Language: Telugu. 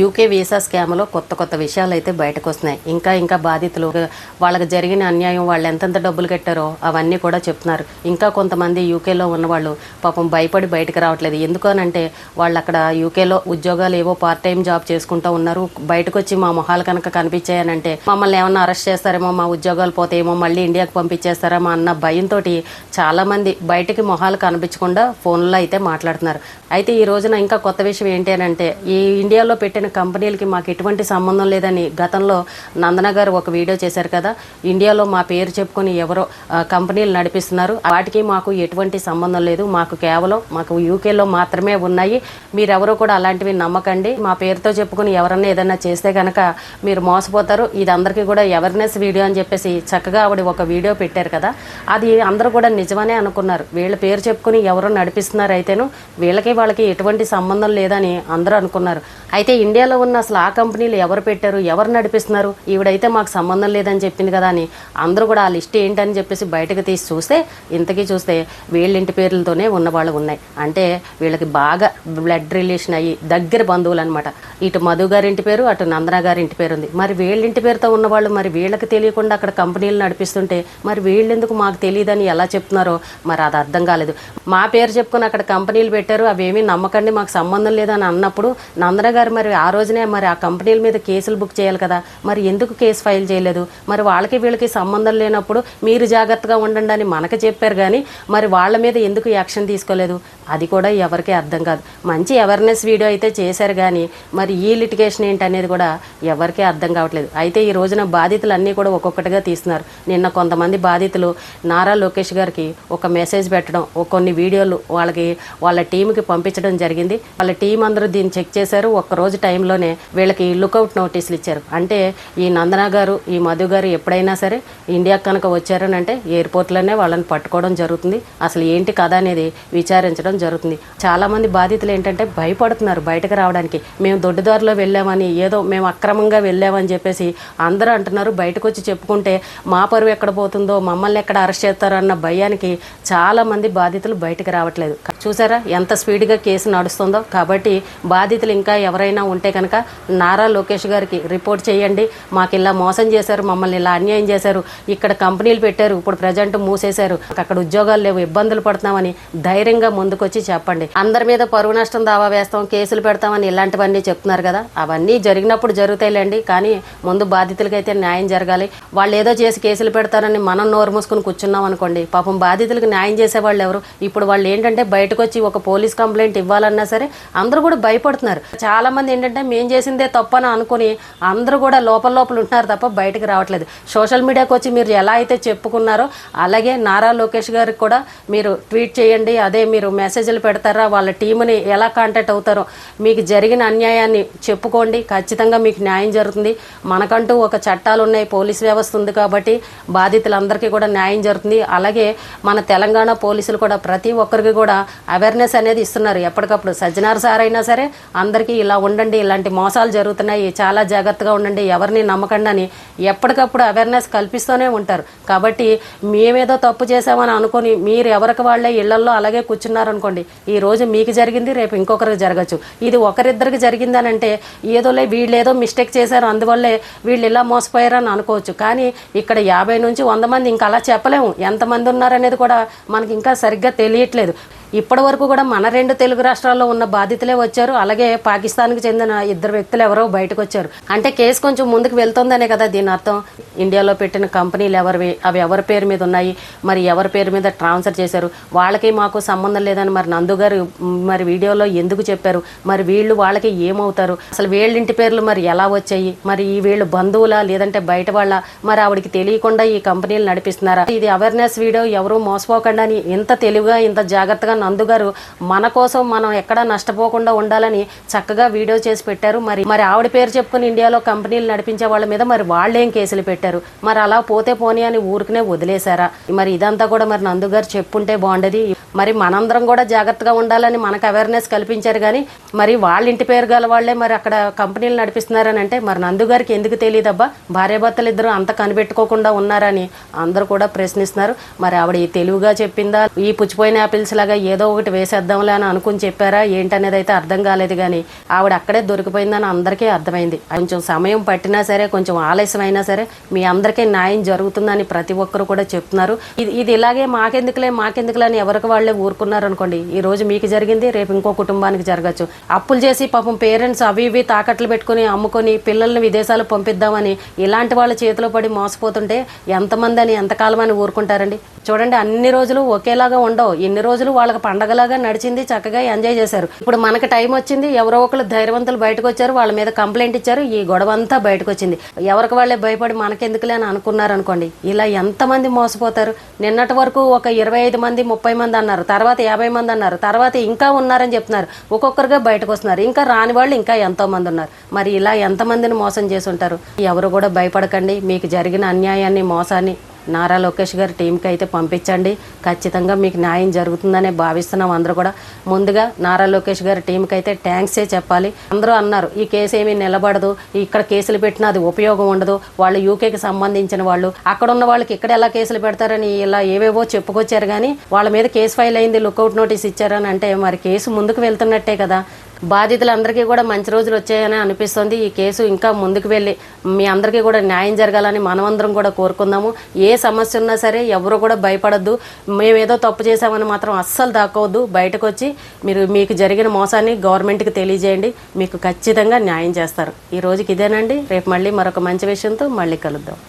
యూకే వీసా స్కామ్లో కొత్త విషయాలు అయితే బయటకు వస్తున్నాయి. ఇంకా బాధితులు వాళ్ళకి జరిగిన అన్యాయం, వాళ్ళు ఎంతెంత డబ్బులు కట్టారో అవన్నీ కూడా చెప్తున్నారు. ఇంకా కొంతమంది యూకేలో ఉన్నవాళ్ళు పాపం భయపడి బయటకు రావట్లేదు. ఎందుకనంటే వాళ్ళు అక్కడ యూకేలో ఉద్యోగాలు ఏవో పార్ట్ టైం జాబ్ చేసుకుంటూ ఉన్నారు. బయటకు వచ్చి మా మొహాలు కనుక కనిపించాయనంటే మమ్మల్ని ఏమన్నా అరెస్ట్ చేస్తారేమో, మా ఉద్యోగాలు పోతాయేమో, మళ్ళీ ఇండియాకి పంపించేస్తారేమో అన్న భయంతో చాలామంది బయటికి మొహాలు కనిపించకుండా ఫోన్లో అయితే మాట్లాడుతున్నారు. అయితే ఈ రోజున ఇంకా కొత్త విషయం ఏంటి అని అంటే, ఈ ఇండియాలో పెట్టిన కంపెనీలకి మాకు ఎటువంటి సంబంధం లేదని గతంలో నందన గారు ఒక వీడియో చేశారు కదా. ఇండియాలో మా పేరు చెప్పుకొని ఎవరో కంపెనీలు నడిపిస్తున్నారు, వాటికి మాకు ఎటువంటి సంబంధం లేదు, మాకు కేవలం మాకు యూకేలో మాత్రమే ఉన్నాయి, మీరెవరో కూడా అలాంటివి నమ్మకండి, మా పేరుతో చెప్పుకొని ఎవరన్నా ఏదన్నా చేస్తే కనుక మీరు మోసపోతారు, ఇది అందరికీ కూడా అవేర్నెస్ వీడియో అని చెప్పేసి చక్కగా ఆవిడ ఒక వీడియో పెట్టారు కదా. అది అందరూ కూడా నిజమనే అనుకున్నారు. వీళ్ళ పేరు చెప్పుకొని ఎవరో నడిపిస్తున్నారు, అయితేను వాళ్ళకి ఎటువంటి సంబంధం లేదని అందరూ అనుకున్నారు. అయితే ఇండియాలో ఉన్న అసలు ఆ కంపెనీలు ఎవరు పెట్టారు, ఎవరు నడిపిస్తున్నారు, ఈవిడైతే మాకు సంబంధం లేదని చెప్పింది కదా అని అందరూ కూడా ఆ లిస్ట్ ఏంటని చెప్పేసి బయటకు తీసి చూస్తే ఇంతకీ చూస్తే వీళ్ళింటి పేర్లతోనే ఉన్నవాళ్ళు ఉన్నాయి. అంటే వీళ్ళకి బాగా బ్లడ్ రిలేషన్ అయ్యి దగ్గర బంధువులు అనమాట. ఇటు మధు గారింటి పేరు, అటు నందన గారింటి పేరు ఉంది. మరి వీళ్ళింటి పేరుతో ఉన్నవాళ్ళు మరి వీళ్ళకి తెలియకుండా అక్కడ కంపెనీలు నడిపిస్తుంటే మరి వీళ్ళెందుకు మాకు తెలియదని ఎలా చెప్తున్నారో మరి అది అర్థం కాలేదు. మా పేరు చెప్పుకొని అక్కడ కంపెనీలు పెట్టారు, అవేమీ నమ్మకండి, మాకు సంబంధం లేదని అన్నప్పుడు నందన గారు మరి ఆ రోజునే మరి ఆ కంపెనీల మీద కేసులు బుక్ చేయాలి కదా. మరి ఎందుకు కేసు ఫైల్ చేయలేదు? మరి వాళ్ళకి వీళ్ళకి సంబంధం లేనప్పుడు మీరు జాగ్రత్తగా ఉండండి అని మనకు చెప్పారు, కానీ మరి వాళ్ళ మీద ఎందుకు యాక్షన్ తీసుకోలేదు? అది కూడా ఎవరికీ అర్థం కాదు. మంచి అవేర్నెస్ వీడియో అయితే చేశారు, కానీ మరి ఈ లిటిగేషన్ ఏంటనేది కూడా ఎవరికీ అర్థం కావట్లేదు. అయితే ఈ రోజున బాధితులు అన్నీ కూడా ఒక్కొక్కటిగా తీస్తున్నారు. నిన్న కొంతమంది బాధితులు నారా లోకేష్ గారికి ఒక మెసేజ్ పెట్టడం, కొన్ని వీడియోలు వాళ్ళ టీంకి పంపించడం జరిగింది. వాళ్ళ టీం అందరూ దీన్ని చెక్ చేశారు. ఒక్కరోజు టైంలోనే వీళ్ళకి లుకౌట్ నోటీసులు ఇచ్చారు. అంటే ఈ నందన గారు, ఈ మధు గారు ఎప్పుడైనా సరే ఇండియా కనుక వచ్చారని అంటే ఎయిర్పోర్ట్లోనే వాళ్ళని పట్టుకోవడం జరుగుతుంది. అసలు ఏంటి కథ అనేది విచారించడం జరుగుతుంది. చాలామంది బాధితులు ఏంటంటే భయపడుతున్నారు బయటకు రావడానికి. మేము దొడ్డిదారిలో వెళ్ళామని, ఏదో మేము అక్రమంగా వెళ్ళామని చెప్పేసి అందరూ అంటున్నారు. బయటకు వచ్చి చెప్పుకుంటే మా పరువు ఎక్కడ పోతుందో, మమ్మల్ని ఎక్కడ అరెస్ట్ చేస్తారో అన్న భయానికి చాలామంది బాధితులు బయటకు రావట్లేదు. చూసారా ఎంత స్పీడ్గా కేసు నడుస్తుందో. కాబట్టి బాధితులు ఇంకా ఎవరైనా ఉంటే కనుక నారా లోకేష్ గారికి రిపోర్ట్ చేయండి. మాకు ఇలా మోసం చేశారు, మమ్మల్ని ఇలా అన్యాయం చేశారు, ఇక్కడ కంపెనీలు పెట్టారు, ఇప్పుడు ప్రజెంట్ మూసేశారు, అక్కడ ఉద్యోగాలు లేవు, ఇబ్బందులు పడుతున్నామని ధైర్యంగా ముందుకొచ్చి చెప్పండి. అందరి మీద పరువు నష్టం దావా వేస్తాం, కేసులు పెడతామని ఇలాంటివన్నీ చెప్తున్నారు కదా. అవన్నీ జరిగినప్పుడు జరుగుతాయిలేండి, కానీ ముందు బాధితులకైతే న్యాయం జరగాలి. వాళ్ళు ఏదో చేసి కేసులు పెడతారని మనం నోరు మూసుకుని కూర్చున్నాం అనుకోండి, పాపం బాధితులకు న్యాయం చేసేవాళ్ళు ఎవరు? ఇప్పుడు వాళ్ళు ఏంటంటే బయటకు వచ్చి ఒక పోలీస్ కంప్లైంట్ ఇవ్వాలన్నా సరే అందరూ కూడా భయపడుతున్నారు. చాలా మంది ఏంటంటే మేం చేసిందే తప్పని అనుకుని అందరూ కూడా లోపల ఉంటున్నారు తప్ప బయటకు రావట్లేదు. సోషల్ మీడియాకి వచ్చి మీరు ఎలా అయితే చెప్పుకున్నారో అలాగే నారా లోకేష్ గారికి కూడా మీరు ట్వీట్ చేయండి. అదే మీరు మెసేజ్లు పెడతారా, వాళ్ళ టీముని ఎలా కాంటాక్ట్ అవుతారో మీకు జరిగిన అన్యాయాన్ని చెప్పుకోండి. ఖచ్చితంగా మీకు న్యాయం జరుగుతుంది. మనకంటూ ఒక చట్టాలు ఉన్నాయి, పోలీస్ వ్యవస్థ ఉంది, కాబట్టి బాధితులందరికీ కూడా న్యాయం జరుగుతుంది. అలాగే మన తెలంగాణ పోలీసులు కూడా ప్రతి ఒక్కరికి కూడా అవేర్నెస్ అనేది ఇస్తున్నారు ఎప్పటికప్పుడు. సజ్జనార్ సార్ అయినా సరే అందరికీ ఇలా ఉండండి, ఇలాంటి మోసాలు జరుగుతున్నాయి, చాలా జాగ్రత్తగా ఉండండి, ఎవరిని నమ్మకండి అని ఎప్పటికప్పుడు అవేర్నెస్ కల్పిస్తూనే ఉంటారు. కాబట్టి మేమేదో తప్పు చేసామని అనుకుని మీరు ఎవరికి వాళ్ళే ఇళ్లల్లో అలాగే కూర్చున్నారనుకోండి, ఈ రోజు మీకు జరిగింది రేపు ఇంకొకరికి జరగచ్చు. ఇది ఒకరిద్దరికి జరిగిందని అంటే ఏదోలే వీళ్ళేదో మిస్టేక్ చేశారు అందువల్లే వీళ్ళు ఇలా మోసపోయారని అనుకోవచ్చు. కానీ ఇక్కడ 50 నుంచి 100 మంది ఇంకా అలా చెప్పలేము. ఎంతమంది ఉన్నారనేది కూడా మనకి ఇంకా సరిగ్గా తెలియట్లేదు. ఇప్పటి వరకు కూడా మన 2 తెలుగు రాష్ట్రాల్లో ఉన్న బాధితులే వచ్చారు. అలాగే పాకిస్తాన్కి చెందిన 2 వ్యక్తులు ఎవరో బయటకు వచ్చారు. అంటే కేసు కొంచెం ముందుకు వెళ్తుందనే కదా దీని అర్థం. ఇండియాలో పెట్టిన కంపెనీలు ఎవరివి, అవి ఎవరి పేరు మీద ఉన్నాయి, మరి ఎవరి పేరు మీద ట్రాన్స్ఫర్ చేశారు, వాళ్ళకి మాకు సంబంధం లేదని మరి నందు గారు మరి వీడియోలో ఎందుకు చెప్పారు, మరి వీళ్ళు వాళ్ళకి ఏమవుతారు, అసలు వీళ్ళింటి పేర్లు మరి ఎలా వచ్చాయి, మరి ఈ వీళ్ళు బంధువులా లేదంటే బయట వాళ్ళ, మరి ఆవిడికి తెలియకుండా ఈ కంపెనీలు నడిపిస్తున్నారా? ఇది అవేర్నెస్ వీడియో, ఎవరు మోసపోకుండా అని ఇంత తెలివిగా ఇంత జాగ్రత్తగా నందు గారు మన కోసం మనం ఎక్కడా నష్టపోకుండా ఉండాలని చక్కగా వీడియో చేసి పెట్టారు. మరి ఆవిడ పేరు చెప్పుకుని ఇండియాలో కంపెనీలు నడిపించే వాళ్ళ మీద మరి వాళ్ళేం కేసులు పెట్టారు? మరి అలా పోతే పోనీ అని ఊరికనే వదిలేశారా? మరి ఇదంతా కూడా మరి నందు గారు చెప్పుంటే బాగుండేది. మరి మనందరం కూడా జాగ్రత్తగా ఉండాలని మనకు అవేర్నెస్ కల్పించారు. కానీ మరి వాళ్ళ ఇంటి పేరు గల వాళ్ళే మరి అక్కడ కంపెనీలు నడిపిస్తున్నారని అంటే మరి నందు గారికి ఎందుకు తెలియదబ్బా భార్యాభర్తలు ఇద్దరు అంత కనిపెట్టుకోకుండా ఉన్నారని అందరూ కూడా ప్రశ్నిస్తున్నారు. మరి ఆవిడ ఈ తెలివిగా చెప్పిందా, ఈ పుచ్చిపోయిన యాపిల్స్ లాగా ఏదో ఒకటి వేసేద్దాంలే అని అనుకుని చెప్పారా ఏంటనేది అయితే అర్థం కాలేదు. కానీ ఆవిడ అక్కడే దొరికిపోయిందని అందరికీ అర్థమైంది. కొంచెం సమయం పట్టినా సరే, కొంచెం ఆలస్యం అయినా సరే మీ అందరికీ న్యాయం జరుగుతుందని ప్రతి ఒక్కరు కూడా చెప్తున్నారు. ఇది ఇలాగే మాకెందుకులే అని ఎవరికి వాళ్ళే ఊరుకున్నారు అనుకోండి, ఈ రోజు మీకు జరిగింది రేపు ఇంకో కుటుంబానికి జరగచ్చు. అప్పులు చేసి పాపం పేరెంట్స్ అవి ఇవి తాకట్లు పెట్టుకుని అమ్ముకొని పిల్లల్ని విదేశాలు పంపిద్దామని ఇలాంటి వాళ్ళ చేతిలో పడి మోసపోతుంటే ఎంతమంది అని ఎంతకాలం అని ఊరుకుంటారండి. చూడండి, అన్ని రోజులు ఒకేలాగా ఉండవు. ఇన్ని రోజులు వాళ్ళకి పండగలాగా నడిచింది, చక్కగా ఎంజాయ్ చేశారు. ఇప్పుడు మనకి టైం వచ్చింది, ఎవరో ఒకరు ధైర్యవంతులు బయటకు వచ్చారు, వాళ్ళ మీద కంప్లైంట్ ఇచ్చారు, ఈ గొడవ అంతా బయటకు వచ్చింది. ఎవరికి వాళ్ళే భయపడి మనకెందుకులే అని అనుకున్నారు అనుకోండి, ఇలా ఎంతమంది మోసపోతారు. నిన్నటి వరకు ఒక 25 మంది 30 మంది అన్నారు, తర్వాత 50 మంది అన్నారు, తర్వాత ఇంకా ఉన్నారని చెప్తున్నారు. ఒక్కొక్కరుగా బయటకు వస్తున్నారు. ఇంకా రాని వాళ్ళు ఇంకా ఎంతో మంది ఉన్నారు. మరి ఇలా ఎంతమందిని మోసం చేసి ఉంటారు. ఎవరు కూడా భయపడకండి. మీకు జరిగిన అన్యాయాన్ని, మోసాన్ని నారా లోకేష్ గారి టీంకి అయితే పంపించండి. ఖచ్చితంగా మీకు న్యాయం జరుగుతుందనే భావిస్తున్నాం అందరూ కూడా. ముందుగా నారా లోకేష్ గారి టీంకి అయితే థ్యాంక్సే చెప్పాలి. అందరూ అన్నారు ఈ కేసు ఏమీ నిలబడదు, ఇక్కడ కేసులు పెట్టినా అది ఉపయోగం ఉండదు, వాళ్ళు యూకేకి సంబంధించిన వాళ్ళు, అక్కడ ఉన్న వాళ్ళకి ఇక్కడ ఎలా కేసులు పెడతారని ఇలా ఏవేవో చెప్పుకొచ్చారు. కానీ వాళ్ళ మీద కేసు ఫైల్ అయింది, లుకౌట్ నోటీస్ ఇచ్చారని అంటే మరి కేసు ముందుకు వెళ్తున్నట్టే కదా. బాధితులందరికీ కూడా మంచి రోజులు వచ్చాయని అనిపిస్తుంది. ఈ కేసు ఇంకా ముందుకు వెళ్ళి మీ అందరికీ కూడా న్యాయం జరగాలని మనమందరం కూడా కోరుకుందాము. ఏ సమస్య ఉన్నా సరే ఎవరు కూడా భయపడద్దు. మేమేదో తప్పు చేసామని మాత్రం అస్సలు దాక్కోవద్దు. బయటకు వచ్చి మీకు జరిగిన మోసాన్ని గవర్నమెంట్కి తెలియజేయండి. మీకు ఖచ్చితంగా న్యాయం చేస్తారు. ఈ రోజుకి ఇదేనండి. రేపు మళ్ళీ మరొక మంచి విషయంతో మళ్ళీ కలుద్దాం.